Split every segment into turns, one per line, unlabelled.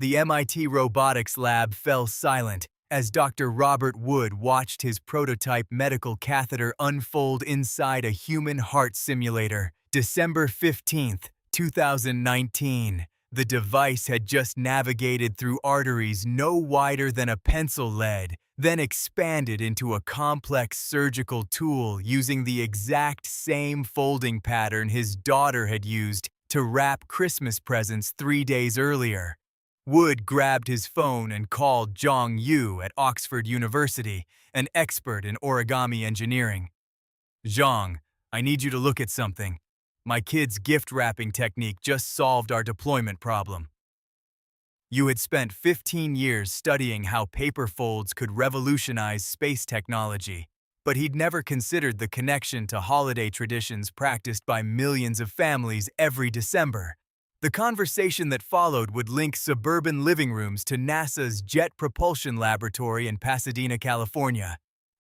The MIT robotics lab fell silent as Dr. Robert Wood watched his prototype medical catheter unfold inside a human heart simulator. December 15th, 2019. The device had just navigated through arteries no wider than a pencil lead, then expanded into a complex surgical tool using the exact same folding pattern his daughter had used to wrap Christmas presents 3 days earlier. Wood grabbed his phone and called Zhang Yu at Oxford University, an expert in origami engineering. "Zhang, I need you to look at something. My kid's gift wrapping technique just solved our deployment problem." You had spent 15 years studying how paper folds could revolutionize space technology, but he'd never considered the connection to holiday traditions practiced by millions of families every December. The conversation that followed would link suburban living rooms to NASA's Jet Propulsion Laboratory in Pasadena, California.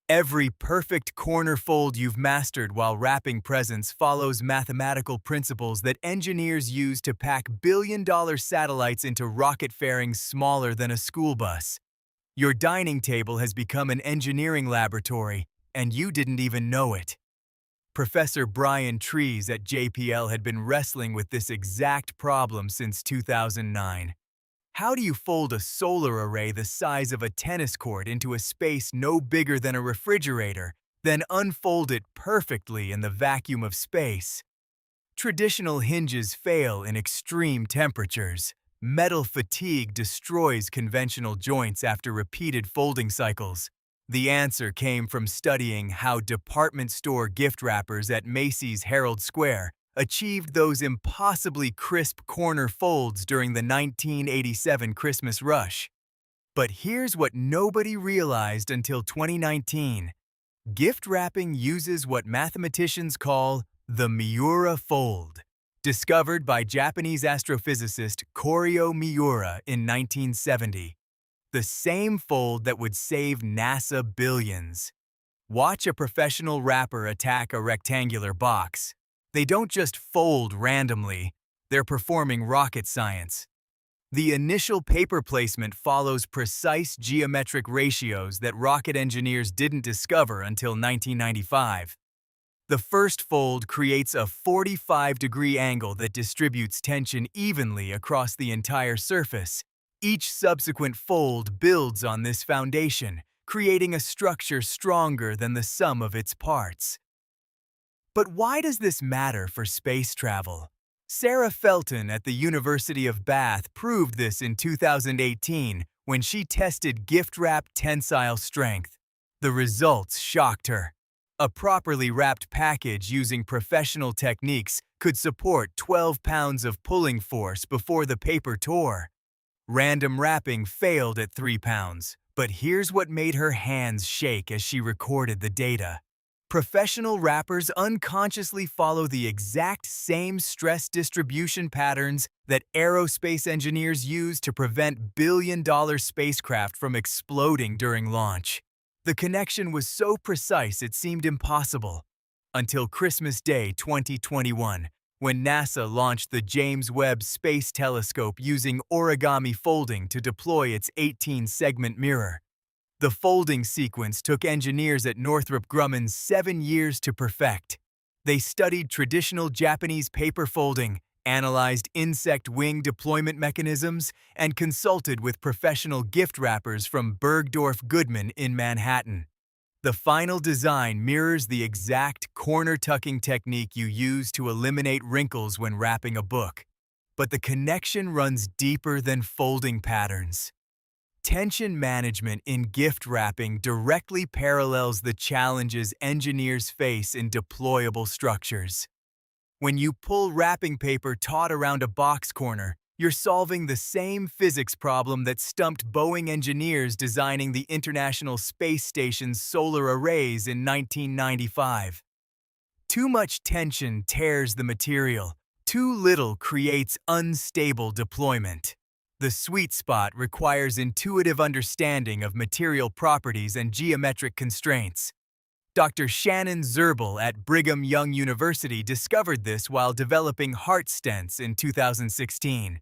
Every perfect corner fold you've mastered while wrapping presents follows mathematical principles that engineers use to pack billion-dollar satellites into rocket fairings smaller than a school bus. Your dining table has become an engineering laboratory, and you didn't even know it. Professor Brian Trees at JPL had been wrestling with this exact problem since 2009. How do you fold a solar array the size of a tennis court into a space no bigger than a refrigerator, then unfold it perfectly in the vacuum of space? Traditional hinges fail in extreme temperatures. Metal fatigue destroys conventional joints after repeated folding cycles. The answer came from studying how department store gift wrappers at Macy's Herald Square achieved those impossibly crisp corner folds during the 1987 Christmas rush. But here's what nobody realized until 2019. Gift wrapping uses what mathematicians call the Miura fold. Discovered by Japanese astrophysicist Koryo Miura in 1970. The same fold that would save NASA billions. Watch a professional wrapper attack a rectangular box. They don't just fold randomly, they're performing rocket science. The initial paper placement follows precise geometric ratios that rocket engineers didn't discover until 1995. The first fold creates a 45-degree angle that distributes tension evenly across the entire surface. Each subsequent fold builds on this foundation, creating a structure stronger than the sum of its parts. But why does this matter for space travel? Sarah Felton at the University of Bath proved this in 2018 when she tested gift-wrap tensile strength. The results shocked her. A properly wrapped package using professional techniques could support 12 pounds of pulling force before the paper tore. Random wrapping failed at 3 pounds, but here's what made her hands shake as she recorded the data. Professional wrappers unconsciously follow the exact same stress distribution patterns that aerospace engineers use to prevent billion-dollar spacecraft from exploding during launch. The connection was so precise it seemed impossible. Until Christmas Day 2021, when NASA launched the James Webb Space Telescope using origami folding to deploy its 18-segment mirror. The folding sequence took engineers at Northrop Grumman 7 years to perfect. They studied traditional Japanese paper folding, analyzed insect wing deployment mechanisms, and consulted with professional gift wrappers from Bergdorf Goodman in Manhattan. The final design mirrors the exact corner-tucking technique you use to eliminate wrinkles when wrapping a book. But the connection runs deeper than folding patterns. Tension management in gift wrapping directly parallels the challenges engineers face in deployable structures. When you pull wrapping paper taut around a box corner, you're solving the same physics problem that stumped Boeing engineers designing the International Space Station's solar arrays in 1995. Too much tension tears the material. Too little creates unstable deployment. The sweet spot requires intuitive understanding of material properties and geometric constraints. Dr. Shannon Zerbel at Brigham Young University discovered this while developing heart stents in 2016.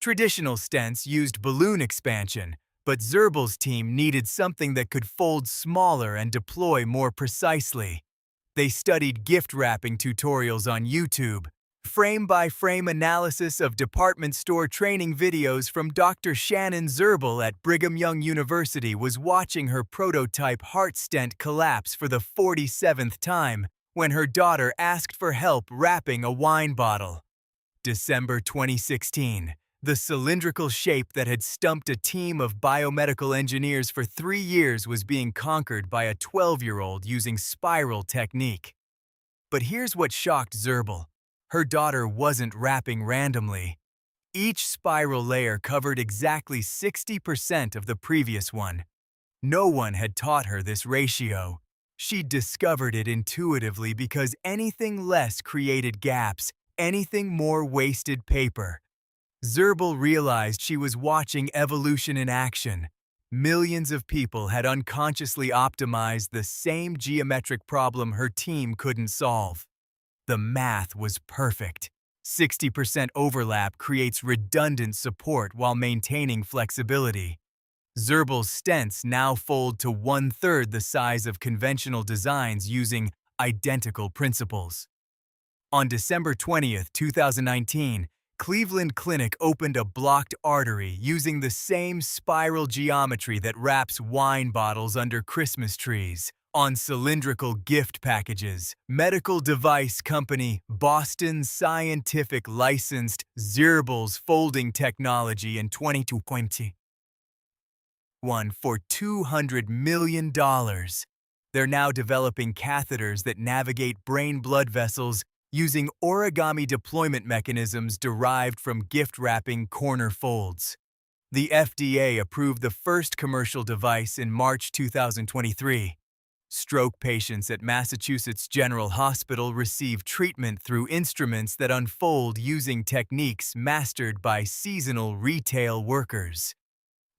Traditional stents used balloon expansion, but Zerbel's team needed something that could fold smaller and deploy more precisely. They studied gift wrapping tutorials on YouTube, frame-by-frame analysis of department store training videos from Dr. Shannon Zerbel at Brigham Young University was watching her prototype heart stent collapse for the 47th time when her daughter asked for help wrapping a wine bottle. December 2016. The cylindrical shape that had stumped a team of biomedical engineers for 3 years was being conquered by a 12-year-old using spiral technique. But here's what shocked Zerbel. Her daughter wasn't wrapping randomly. Each spiral layer covered exactly 60% of the previous one. No one had taught her this ratio. She'd discovered it intuitively because anything less created gaps, anything more wasted paper. Zerbel realized she was watching evolution in action. Millions of people had unconsciously optimized the same geometric problem her team couldn't solve. The math was perfect. 60% overlap creates redundant support while maintaining flexibility. Zerbel's stents now fold to 1/3 the size of conventional designs using identical principles. On December 20th, 2019, Cleveland Clinic opened a blocked artery using the same spiral geometry that wraps wine bottles under Christmas trees on cylindrical gift packages. Medical device company Boston Scientific licensed Zerbel's folding technology in 2020 for $200 million. They're now developing catheters that navigate brain blood vessels using origami deployment mechanisms derived from gift-wrapping corner folds. The FDA approved the first commercial device in March 2023. Stroke patients at Massachusetts General Hospital receive treatment through instruments that unfold using techniques mastered by seasonal retail workers.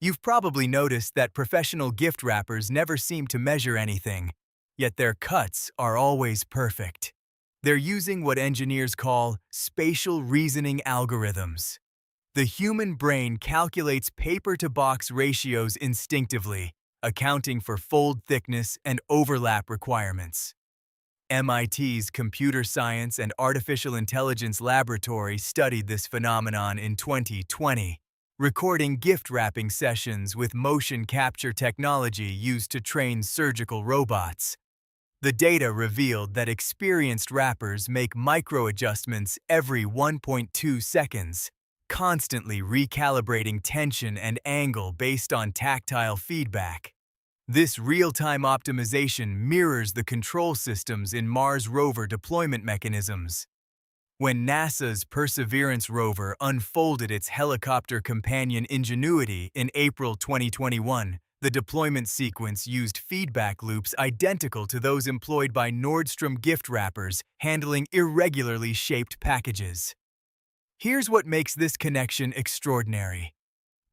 You've probably noticed that professional gift wrappers never seem to measure anything, yet their cuts are always perfect. They're using what engineers call spatial reasoning algorithms. The human brain calculates paper-to-box ratios instinctively, accounting for fold thickness and overlap requirements. MIT's Computer Science and Artificial Intelligence Laboratory studied this phenomenon in 2020, recording gift wrapping sessions with motion capture technology used to train surgical robots. The data revealed that experienced wrappers make micro-adjustments every 1.2 seconds, constantly recalibrating tension and angle based on tactile feedback. This real-time optimization mirrors the control systems in Mars rover deployment mechanisms. When NASA's Perseverance rover unfolded its helicopter companion Ingenuity in April 2021, the deployment sequence used feedback loops identical to those employed by Nordstrom gift wrappers handling irregularly shaped packages. Here's what makes this connection extraordinary.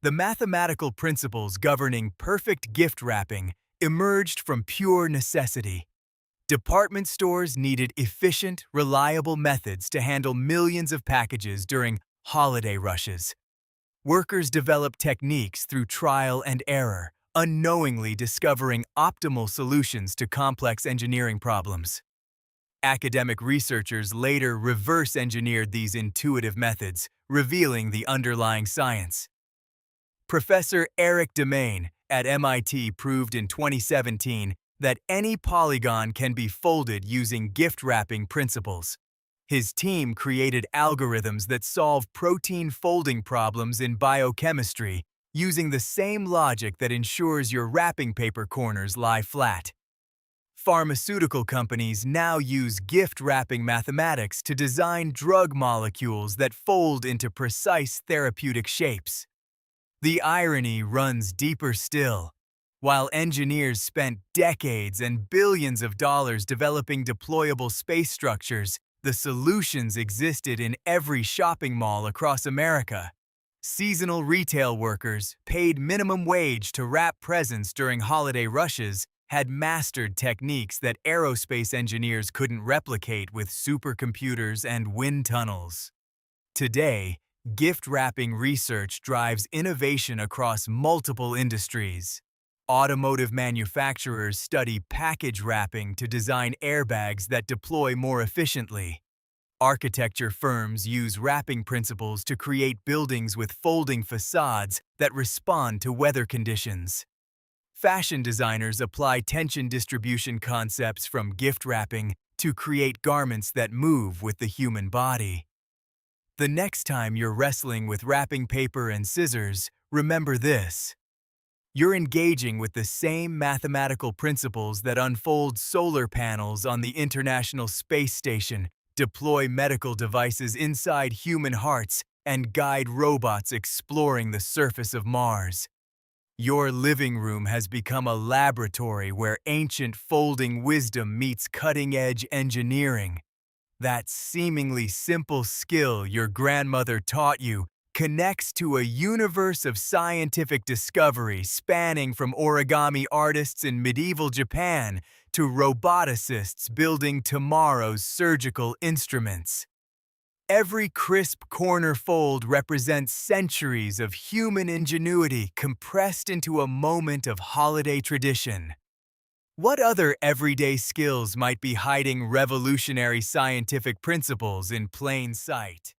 The mathematical principles governing perfect gift wrapping emerged from pure necessity. Department stores needed efficient, reliable methods to handle millions of packages during holiday rushes. Workers developed techniques through trial and error, unknowingly discovering optimal solutions to complex engineering problems. Academic researchers later reverse-engineered these intuitive methods, revealing the underlying science. Professor Eric Demain at MIT proved in 2017 that any polygon can be folded using gift-wrapping principles. His team created algorithms that solve protein folding problems in biochemistry using the same logic that ensures your wrapping paper corners lie flat. Pharmaceutical companies now use gift-wrapping mathematics to design drug molecules that fold into precise therapeutic shapes. The irony runs deeper still. While engineers spent decades and billions of dollars developing deployable space structures, the solutions existed in every shopping mall across America. Seasonal retail workers, paid minimum wage to wrap presents during holiday rushes, had mastered techniques that aerospace engineers couldn't replicate with supercomputers and wind tunnels. Today, Gift wrapping research drives innovation across multiple industries. Automotive manufacturers study package wrapping to design airbags that deploy more efficiently. Architecture firms use wrapping principles to create buildings with folding facades that respond to weather conditions. Fashion designers apply tension distribution concepts from gift wrapping to create garments that move with the human body. The next time you're wrestling with wrapping paper and scissors, remember this. You're engaging with the same mathematical principles that unfold solar panels on the International Space Station, deploy medical devices inside human hearts, and guide robots exploring the surface of Mars. Your living room has become a laboratory where ancient folding wisdom meets cutting-edge engineering. That seemingly simple skill your grandmother taught you connects to a universe of scientific discovery spanning from origami artists in medieval Japan to roboticists building tomorrow's surgical instruments. Every crisp corner fold represents centuries of human ingenuity compressed into a moment of holiday tradition. What other everyday skills might be hiding revolutionary scientific principles in plain sight?